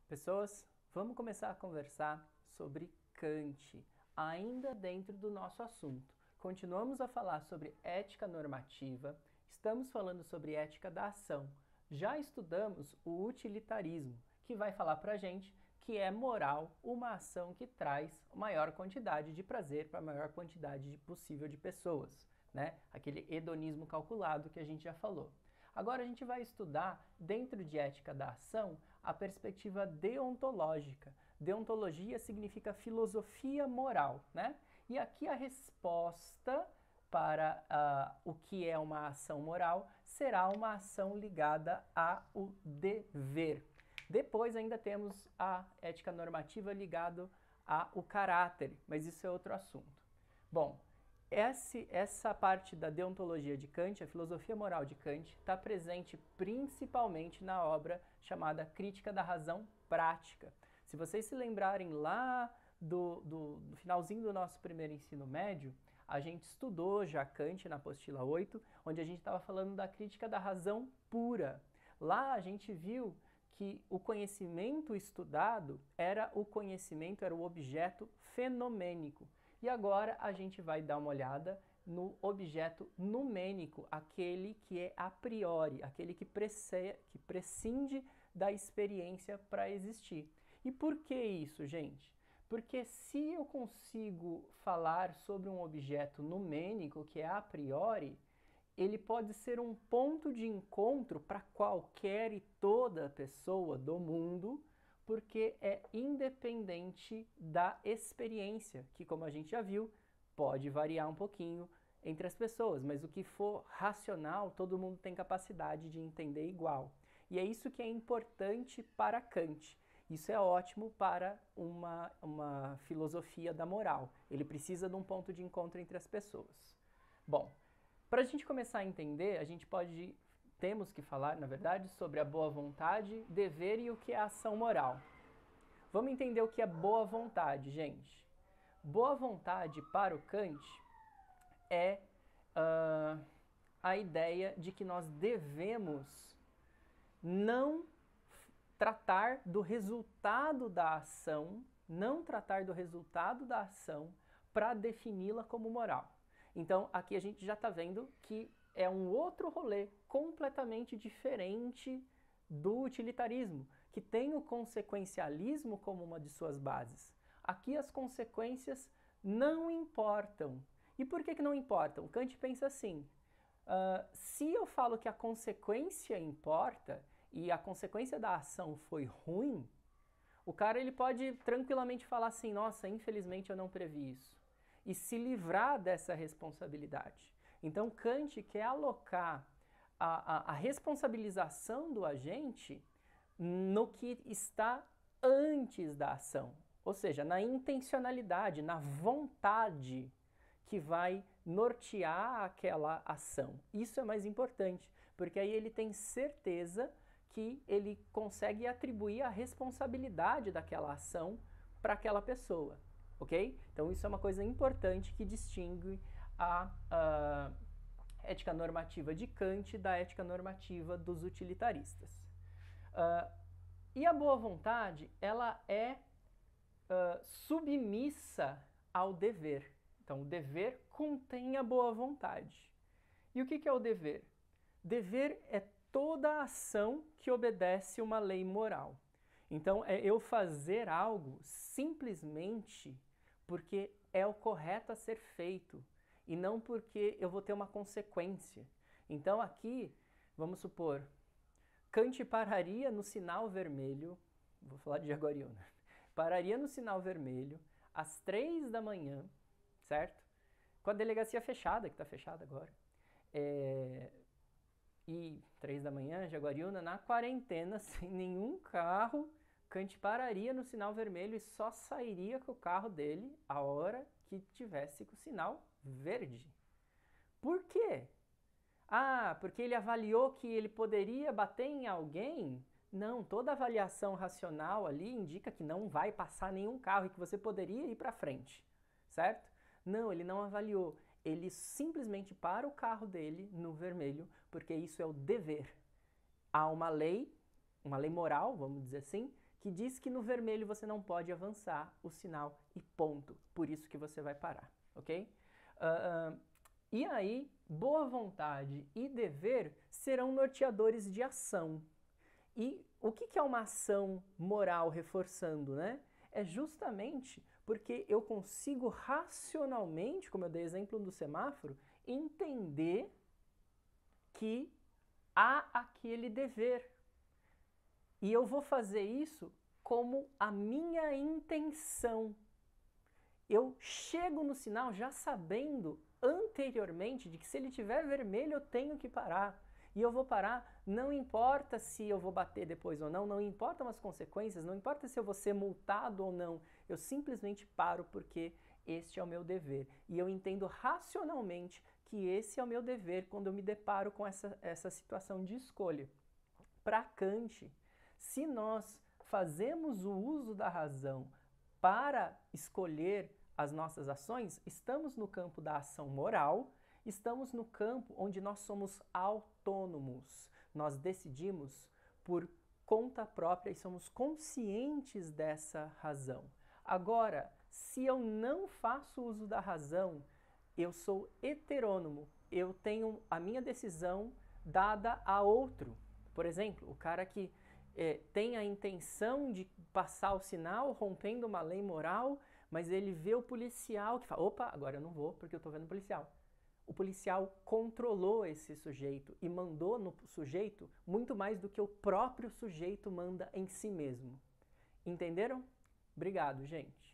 Pessoas, vamos começar a conversar sobre Kant, ainda dentro do nosso assunto. Continuamos a falar sobre ética normativa, estamos falando sobre ética da ação. Já estudamos o utilitarismo, que vai falar pra gente que é moral uma ação que traz maior quantidade de prazer para a maior quantidade possível de pessoas, né? Aquele hedonismo calculado que a gente já falou. Agora a gente vai estudar, dentro de ética da ação, a perspectiva deontológica. Deontologia significa filosofia moral, né? E aqui a resposta para o que é uma ação moral será uma ação ligada ao dever. Depois ainda temos a ética normativa ligada ao caráter, mas isso é outro assunto. Bom, essa parte da deontologia de Kant, a filosofia moral de Kant, está presente principalmente na obra chamada Crítica da Razão Prática. Se vocês se lembrarem lá do finalzinho do nosso primeiro ensino médio, a gente estudou já Kant na apostila 8, onde a gente estava falando da crítica da razão pura. Lá a gente viu que o conhecimento estudado era o objeto fenomênico. E agora a gente vai dar uma olhada no objeto numênico, aquele que é a priori, aquele que prescinde da experiência para existir. E por que isso, gente? Porque se eu consigo falar sobre um objeto numênico, que é a priori, ele pode ser um ponto de encontro para qualquer e toda pessoa do mundo, porque é independente da experiência, que, como a gente já viu, pode variar um pouquinho entre as pessoas, mas o que for racional, todo mundo tem capacidade de entender igual. E é isso que é importante para Kant. Isso é ótimo para uma filosofia da moral. Ele precisa de um ponto de encontro entre as pessoas. Bom, para a gente começar a entender, temos que falar, na verdade, sobre a boa vontade, dever e o que é ação moral. Vamos entender o que é boa vontade, gente. Boa vontade para o Kant é a ideia de que nós devemos não tratar do resultado da ação, para defini-la como moral. Então, aqui a gente já está vendo que é um outro rolê completamente diferente do utilitarismo, que tem o consequencialismo como uma de suas bases. Aqui as consequências não importam. E por que não importam? Kant pensa assim, se eu falo que a consequência importa e a consequência da ação foi ruim, o cara ele pode tranquilamente falar assim, nossa, infelizmente eu não previ isso, e se livrar dessa responsabilidade. Então Kant quer alocar a responsabilização do agente no que está antes da ação, ou seja, na intencionalidade, na vontade que vai nortear aquela ação. Isso é mais importante, porque aí ele tem certeza que ele consegue atribuir a responsabilidade daquela ação para aquela pessoa, ok? Então isso é uma coisa importante que distingue a ética normativa de Kant da ética normativa dos utilitaristas. E a boa vontade, ela é submissa ao dever. Então, o dever contém a boa vontade. E o que é o dever? Dever é toda ação que obedece uma lei moral. Então, é eu fazer algo simplesmente porque é o correto a ser feito e não porque eu vou ter uma consequência. Então, aqui, vamos supor, Kant pararia no sinal vermelho, vou falar de Jaguariúna, pararia no sinal vermelho às 3 da manhã, certo? Com a delegacia fechada, que está fechada agora. E 3 da manhã, Jaguariúna, na quarentena, sem nenhum carro, Kant pararia no sinal vermelho e só sairia com o carro dele a hora que tivesse com o sinal verde. Por quê? Ah, porque ele avaliou que ele poderia bater em alguém? Não, toda avaliação racional ali indica que não vai passar nenhum carro e que você poderia ir para frente, certo? Não, ele não avaliou. Ele simplesmente para o carro dele no vermelho, porque isso é o dever. Há uma lei moral, vamos dizer assim, que diz que no vermelho você não pode avançar o sinal e ponto. Por isso que você vai parar, ok? E aí, boa vontade e dever serão norteadores de ação. E o que é uma ação moral reforçando, né? É justamente porque eu consigo racionalmente, como eu dei exemplo do semáforo, entender que há aquele dever. E eu vou fazer isso como a minha intenção. Eu chego no sinal já sabendo anteriormente de que se ele tiver vermelho eu tenho que parar. E eu vou parar, não importa se eu vou bater depois ou não, não importam as consequências, não importa se eu vou ser multado ou não, eu simplesmente paro porque este é o meu dever. E eu entendo racionalmente que esse é o meu dever quando eu me deparo com essa situação de escolha. Para Kant, se nós fazemos o uso da razão para escolher as nossas ações, estamos no campo da ação moral, estamos no campo onde nós somos autônomos. Nós decidimos por conta própria e somos conscientes dessa razão. Agora, se eu não faço uso da razão, eu sou heterônomo, eu tenho a minha decisão dada a outro. Por exemplo, o cara que tem a intenção de passar o sinal rompendo uma lei moral, mas ele vê o policial que fala, opa, agora eu não vou porque eu estou vendo o policial. O policial controlou esse sujeito e mandou no sujeito muito mais do que o próprio sujeito manda em si mesmo. Entenderam? Obrigado, gente.